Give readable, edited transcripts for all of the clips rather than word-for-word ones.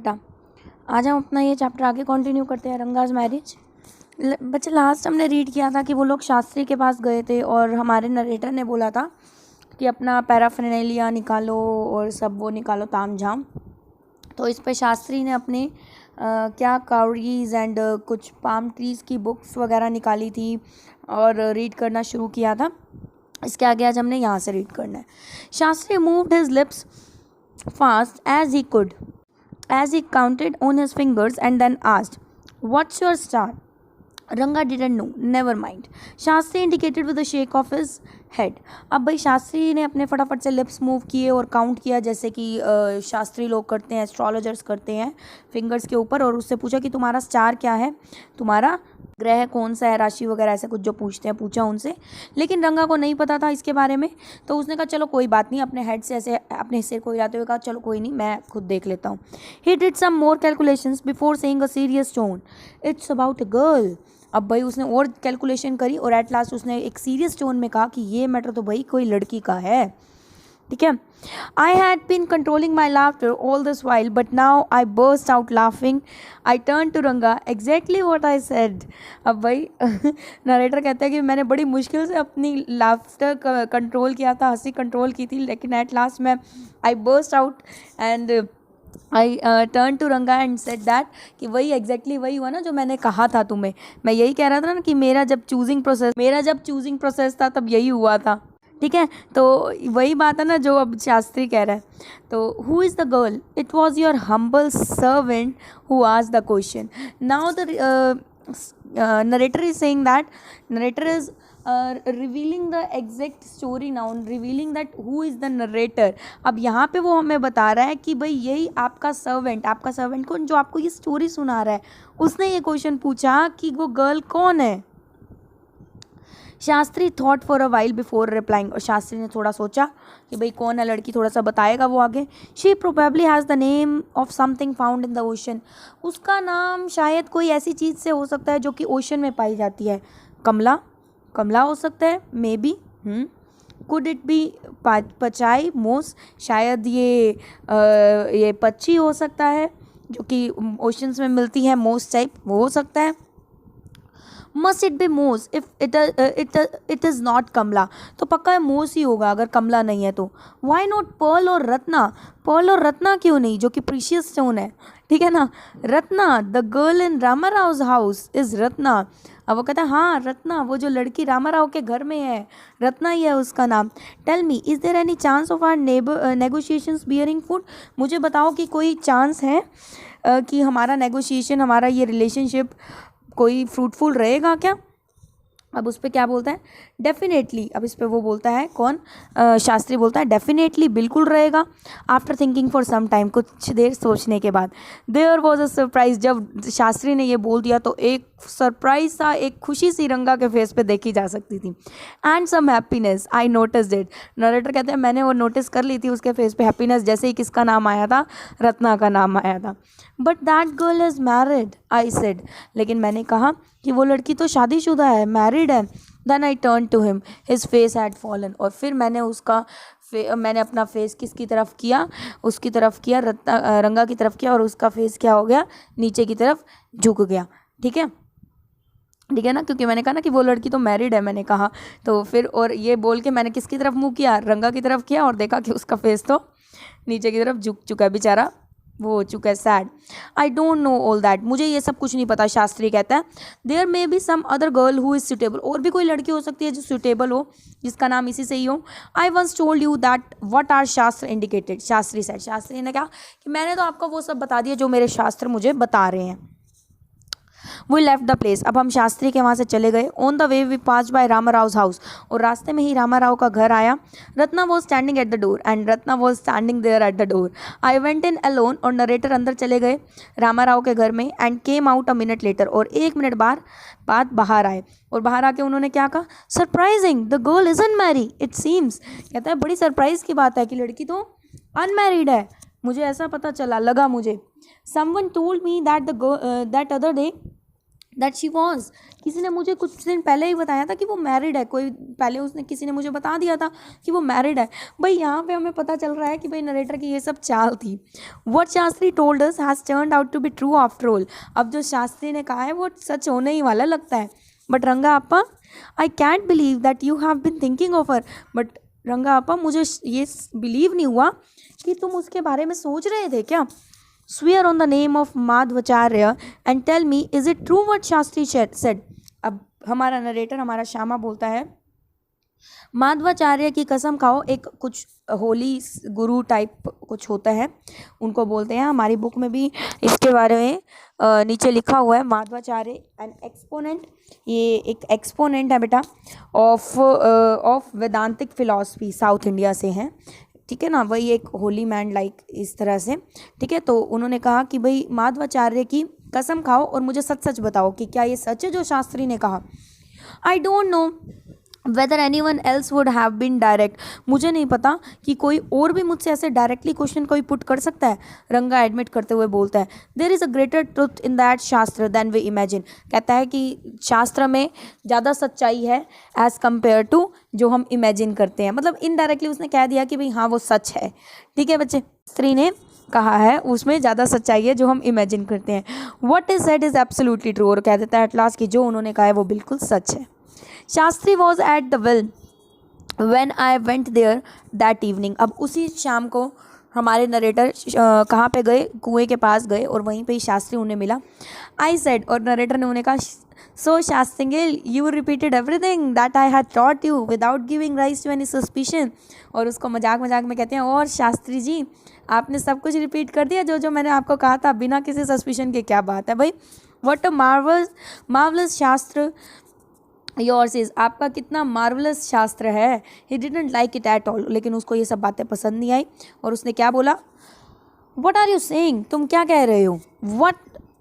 बेटा। आज हम अपना ये चैप्टर आगे कंटिन्यू करते हैं, रंगाज मैरिज। बच्चे लास्ट हमने रीड किया था कि वो लोग शास्त्री के पास गए थे और हमारे नरेटर ने बोला था कि अपना पैराफर्नेलिया निकालो और सब वो निकालो ताम झाम। तो इस पे शास्त्री ने अपने क्या काउरीज एंड कुछ पाम ट्रीज़ की बुक्स वगैरह निकाली थी और रीड करना शुरू किया था। इसके आगे आज हमने यहाँ से रीड करना है। Shastri moved his lips fast as he could as he counted on his fingers and then asked, "What's your star?" Ranga didn't know. Never mind. Shastri indicated with a shake of his head. अब भाई शास्त्री ने अपने फटाफट से lips move किए और count किया जैसे कि शास्त्री लोग करते हैं, एस्ट्रोलॉजर्स करते हैं फिंगर्स के ऊपर, और उससे पूछा कि तुम्हारा स्टार क्या है, तुम्हारा ग्रह कौन सा है, राशि वगैरह ऐसे कुछ जो पूछते हैं, पूछा उनसे। लेकिन रंगा को नहीं पता था इसके बारे में, तो उसने कहा चलो कोई बात नहीं, अपने हेड से ऐसे अपने सिर को हिलाते हुए कहा चलो कोई नहीं, मैं खुद देख लेता हूँ। He did some more calculations before saying a serious tone, "it's about a girl." अब भाई उसने और कैलकुलेशन करी और एट लास्ट उसने एक सीरियस टोन में कहा कि ये मैटर तो भाई कोई लड़की का है, ठीक है। I had been controlling my laughter all this while, but now I burst out laughing. I turned to Ranga. Exactly what I said. अब भाई नरेटर कहता है कि मैंने बड़ी मुश्किल से अपनी लाफ्टर कंट्रोल किया था, हंसी कंट्रोल की थी, लेकिन एट लास्ट मैं I burst out and I turned to Ranga and said that कि वही exactly वही हुआ ना जो मैंने कहा था तुम्हें। मैं यही कह रहा था ना कि मेरा जब चूजिंग प्रोसेस था तब यही हुआ था, ठीक है। तो वही बात है ना जो अब शास्त्री कह रहा है। तो who is the girl? It was your humble servant who asked the question. Now the narrator is saying that narrator is revealing the exact story now, revealing that who is the narrator। अब यहाँ पे वो हमें बता रहा है कि भाई यही आपका सर्वेंट कौन, जो आपको ये स्टोरी सुना रहा है, उसने ये क्वेश्चन पूछा कि वो गर्ल कौन है। Shastri thought for a while before replying, और शास्त्री ने थोड़ा सोचा कि भाई कौन है लड़की, थोड़ा सा बताएगा वो आगे। She probably has the name of something found in the ocean, उसका नाम शायद कोई ऐसी चीज़ से हो सकता है जो कि ओशन में पाई जाती है। कमला हो सकता है, maybe. Could it be पचाई मोस, शायद ये पक्षी हो सकता है जो कि ओशंस में मिलती है, मोस टाइप, वो हो सकता है। मस्ट इट बी मोस इफ इट इज़ नॉट कमला, तो पक्का है मोस ही होगा अगर कमला नहीं है तो। वाई नॉट पर्ल और रत्ना क्यों नहीं, जो कि प्रीशियस स्टोन है, ठीक है ना। Ratna, the girl in Rama Rao house is Ratna. अब वो कहता है हाँ रत्ना, वो जो लड़की रामा राव के घर में है, रत्ना ही है उसका नाम। Tell me, is there any chance of our negotiations bearing food, मुझे बताओ कि कोई चांस है कि हमारा नेगोशिएशन, हमारा ये रिलेशनशिप कोई फ्रूटफुल रहेगा क्या। अब उस पर क्या बोलता है, डेफिनेटली। अब इस पर वो बोलता है कौन, शास्त्री बोलता है डेफिनेटली, बिल्कुल रहेगा। After thinking for some time, कुछ देर सोचने के बाद। देयर वॉज अ सरप्राइज, जब शास्त्री ने ये बोल दिया तो एक सरप्राइज सा, एक खुशी सी रंगा के फेस पे देखी जा सकती थी। And some happiness, I noticed it. Narrator कहते हैं मैंने वो नोटिस कर ली थी उसके फेस पे हैप्पीनेस, जैसे ही किसका नाम आया था, रत्ना का नाम आया था। But that girl is married, I said, लेकिन मैंने कहा कि वो लड़की तो शादीशुदा है, मैरिड है। Then I turn to him, his face had fallen, और फिर मैंने मैंने अपना फेस किसकी तरफ किया, उसकी तरफ किया, रंगा की तरफ किया, और उसका फेस क्या हो गया, नीचे की तरफ झुक गया, ठीक है ना, क्योंकि मैंने कहा ना कि वो लड़की तो मैरिड है, मैंने कहा। तो फिर और ये बोल के मैंने किसकी तरफ मुँह किया, रंगा की तरफ किया, और देखा कि उसका फेस तो नीचे की तरफ झुक चुका है, बेचारा वो हो चुका है sad. I don't know all that, मुझे ये सब कुछ नहीं पता, शास्त्री कहता है। There may be some other girl who is suitable, और भी कोई लड़की हो सकती है जो सुटेबल हो, जिसका नाम इसी से ही हो। I once told you that what are shastra indicated, Shastri said, Shastri ने कहा कि मैंने तो आपको वो सब बता दिया जो मेरे शास्त्र मुझे बता रहे हैं। वी लेफ्ट द प्लेस, अब हम शास्त्री के वहाँ से चले गए। On the way we pass by Rama Rao house, और रास्ते में ही रामा राव का घर आया। Ratna was standing at the door and Ratna was standing there at the door. I went in alone, और नरेटर अंदर चले गए रामा राव के घर में। And came out a minute later, और 1 मिनट बाद बाहर आए, और बाहर आके उन्होंने क्या कहा, surprising, the girl isn't married it seems. कहता है बड़ी सरप्राइज की बात है कि लड़की तो अनमैरिड है, मुझे ऐसा पता चला, लगा मुझे। Someone told me that that other day that she was, किसी ने मुझे कुछ दिन पहले ही बताया था कि वो मैरिड है, कोई पहले उसने किसी ने मुझे बता दिया था कि वो मैरिड है। भाई यहाँ पे हमें पता चल रहा है कि भाई नरेटर की ये सब चाल थी। What Shastri told us has turned out to be true after all, अब जो शास्त्री ने कहा है वो सच होने ही वाला लगता है। बट रंगा अपा, I can't believe that you have been thinking of her, but रंगा अपा मुझे ये बिलीव नहीं हुआ कि तुम उसके बारे में सोच रहे थे क्या। Swear on the name of Madhvacharya and tell me, is it true what Shastri said? अब हमारा नरेटर, हमारा श्यामा बोलता है, माधवाचार्य की कसम खाओ, एक कुछ होली गुरु टाइप कुछ होता है, उनको बोलते हैं। हमारी बुक में भी इसके बारे में नीचे लिखा हुआ है, माधवाचार्य एन एक्सपोनेंट, ये एक एक्सपोनेंट है बेटा ऑफ वेदांतिक फिलॉसफी, साउथ इंडिया से हैं, ठीक है ना, वही एक होली मैन लाइक इस तरह से, ठीक है। तो उन्होंने कहा कि भाई माधवाचार्य की कसम खाओ और मुझे सच सच बताओ कि क्या ये सच है जो शास्त्री ने कहा। I don't know whether anyone else would have been direct, मुझे नहीं पता कि कोई और भी मुझसे ऐसे डायरेक्टली क्वेश्चन कोई पुट कर सकता है। रंगा एडमिट करते हुए बोलता है, there is a greater truth in that shastra than we imagine, कहता है कि शास्त्र में ज़्यादा सच्चाई है एज़ कम्पेयर टू जो हम इमेजिन करते हैं। मतलब इनडायरेक्टली उसने कह दिया कि भाई हाँ वो सच है, ठीक है बच्चे, स्त्री ने कहा है उसमें ज़्यादा सच्चाई है जो हम इमेजिन करते हैं। What is said is absolutely true, और कह देता है एट लास्ट कि जो उन्होंने कहा है वो बिल्कुल सच है। Shastri was at the well when I went there that evening, अब उसी शाम को हमारे नरेटर कहाँ पे गए, कुएं के पास गए और वहीं पे ही शास्त्री उन्हें मिला। आई सेड, और नरेटर ने उन्हें कहा, सो शास्त्रिंगल you repeated everything that I had taught you without giving rise to any suspicion, और उसको मजाक मजाक में कहते हैं, और शास्त्री जी आपने सब कुछ रिपीट कर दिया जो जो मैंने आपको कहा था बिना किसी सस्पिशन के, क्या बात है भाई। व्हाट अ मार्वलस शास्त्र योर्स इज़, आपका कितना मार्वलस शास्त्र है। He didn't like it at all, लेकिन उसको ये सब बातें पसंद नहीं आई और उसने क्या बोला, व्हाट आर यू सेइंग, तुम क्या कह रहे हो।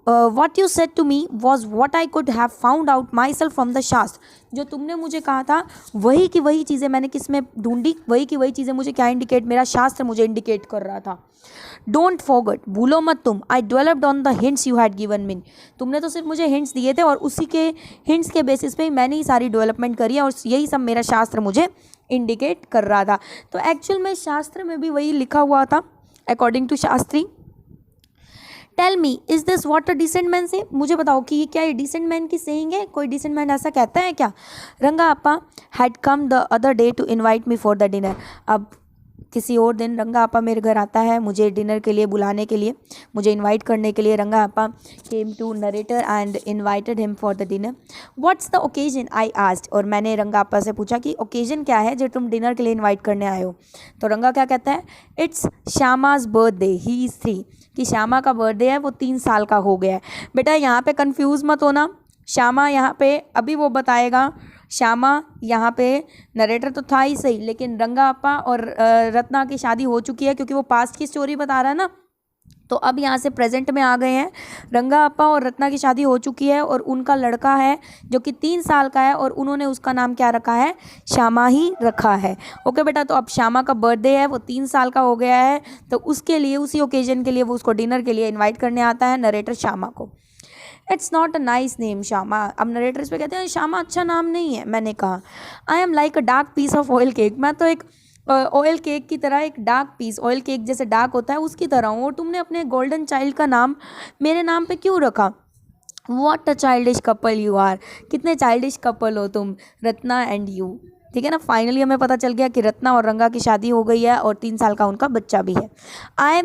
What you said to me was what I could have found out myself from the शास्त्र, जो तुमने मुझे कहा था वही की वही चीज़ें मैंने किस में ढूंढी, वही की वही चीज़ें मुझे क्या इंडिकेट, मेरा शास्त्र मुझे इंडिकेट कर रहा था। डोंट फॉरगेट, भूलो मत तुम, I developed on the hints you had given me, तुमने तो सिर्फ मुझे हिंट्स दिए थे और उसी के हिंट्स के बेसिस पे ही मैंने ही सारी डेवलपमेंट करी है और यही सब मेरा शास्त्र मुझे इंडिकेट कर रहा था। तो एक्चुअल में शास्त्र में भी वही लिखा हुआ था according to Shastri. Tell me, is this what a decent man say, मुझे बताओ कि ये क्या ये डिसेंट मैन की सेइंग है, कोई डिसेंट मैन ऐसा कहता है क्या। Ranga Apa had come the other day to invite me for the dinner, अब किसी और दिन रंगा आपा मेरे घर आता है मुझे डिनर के लिए बुलाने के लिए, मुझे इनवाइट करने के लिए। Ranga Apa came to narrator and invited him for the dinner. What's the occasion, I asked, और मैंने रंगा आपा से पूछा कि ओकेजन क्या है जो तुम डिनर के लिए इनवाइट करने आए हो। तो रंगा क्या कहता है, इट्स श्यामाज बर्थडे, ही इज़ 3, कि श्यामा का बर्थडे है, वो 3 साल का हो गया है। बेटा यहाँ पे कंफ्यूज मत होना, श्यामा यहाँ पे अभी वो बताएगा, श्यामा यहाँ पे नरेटर तो था ही सही, लेकिन रंगा अपा और रत्ना की शादी हो चुकी है, क्योंकि वो पास्ट की स्टोरी बता रहा है ना, तो अब यहाँ से प्रेजेंट में आ गए हैं। रंगा अपा और रत्ना की शादी हो चुकी है और उनका लड़का है जो कि 3 साल का है और उन्होंने उसका नाम क्या रखा है, श्यामा ही रखा है। ओके बेटा, तो अब श्यामा का बर्थडे है, वो 3 साल का हो गया है, तो उसके लिए उसी ओकेजन के लिए वो उसको डिनर के लिए इन्वाइट करने आता है नरेटर श्यामा को। It's not a nice name Shyama, अब नरेटर इस पर कहते हैं श्यामा अच्छा नाम नहीं है। मैंने कहा, I am like a dark piece of oil cake, मैं तो एक ऑयल केक की तरह, एक डार्क पीस, ऑयल केक जैसे डार्क होता है उसकी तरह हूँ, और तुमने अपने गोल्डन चाइल्ड का नाम मेरे नाम पे क्यों रखा। What a childish couple you are, कितने चाइल्डिश कपल हो तुम, रत्ना एंड यू, ठीक है ना। फाइनली हमें पता चल गया कि रत्ना और रंगा की शादी हो गई है और 3 साल का उनका बच्चा भी है। I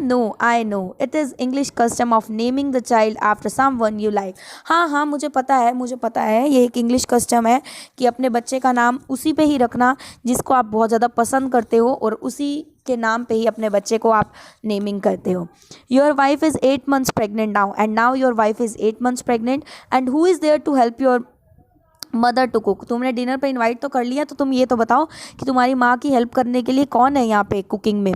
know it is English custom of naming the child after someone you like, हाँ मुझे पता है ये एक इंग्लिश कस्टम है कि अपने बच्चे का नाम उसी पे ही रखना जिसको आप बहुत ज़्यादा पसंद करते हो और उसी के नाम पे ही अपने बच्चे को आप नेमिंग करते हो। Your wife is 8 months pregnant now, and now your wife is 8 months pregnant, and who is there to help your mother to cook, तुमने डिनर पे इनवाइट तो कर लिया, तो तुम ये तो बताओ कि तुम्हारी माँ की हेल्प करने के लिए कौन है यहाँ पे कुकिंग में।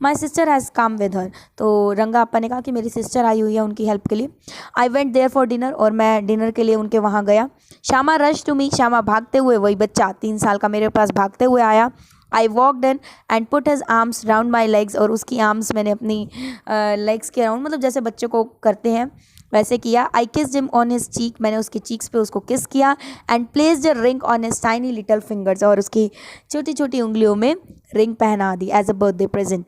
My sister has come with her, तो रंगा अपा ने कहा कि मेरी सिस्टर आई हुई है उनकी हेल्प के लिए। I went there for dinner, और मैं डिनर के लिए उनके वहाँ गया। Shyama rush to me, Shyama भागते हुए, वही बच्चा 3 साल का मेरे पास भागते हुए आया। I walked in and put his arms round my legs, और उसकी आर्म्स मैंने अपनी लेग्स के राउंड, मतलब जैसे बच्चे को करते हैं वैसे किया। I kissed him on his cheek, मैंने उसके चीक्स पे उसको किस किया। And placed a ring on his tiny little fingers, और उसकी छोटी छोटी उंगलियों में रिंग पहना दी as a birthday present.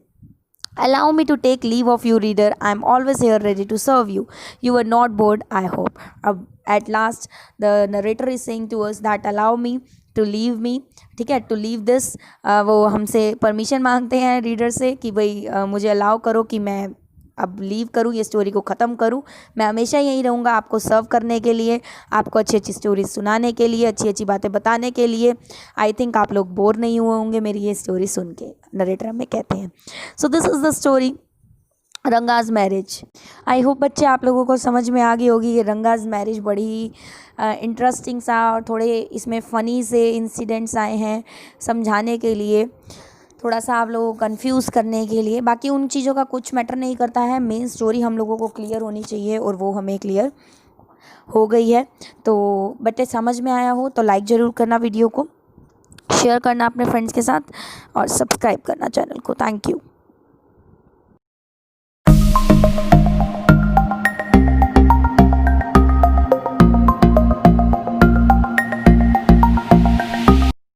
Allow me to take leave of you, reader. I am always here ready to serve you. You were not bored, I hope. अब at last the narrator is saying to us that allow me to leave me, ठीक है, to leave this। वो हमसे permission मांगते हैं reader से कि भाई मुझे अलाउ करो कि मैं अब लीव करूँ, ये स्टोरी को ख़त्म करूँ। मैं हमेशा यहीं रहूँगा आपको सर्व करने के लिए, आपको अच्छी अच्छी स्टोरी सुनाने के लिए, अच्छी अच्छी बातें बताने के लिए। आई थिंक आप लोग बोर नहीं हुए होंगे मेरी ये स्टोरी सुन के, नरेटर हमें कहते हैं। So this is the story Ranga's marriage. I hope बच्चे आप लोगों को समझ में आ गई होगी कि रंगाज मैरिज बड़ी ही इंटरेस्टिंग सा, और थोड़े इसमें फ़नी से इंसिडेंट्स आए हैं समझाने के लिए, थोड़ा सा आप लोगों को कंफ्यूज करने के लिए। बाकी उन चीज़ों का कुछ मैटर नहीं करता है, मेन स्टोरी हम लोगों को क्लियर होनी चाहिए, और वो हमें क्लियर हो गई है। तो बच्चे समझ में आया हो तो लाइक ज़रूर करना, वीडियो को शेयर करना अपने फ्रेंड्स के साथ, और सब्सक्राइब करना चैनल को। Thank you.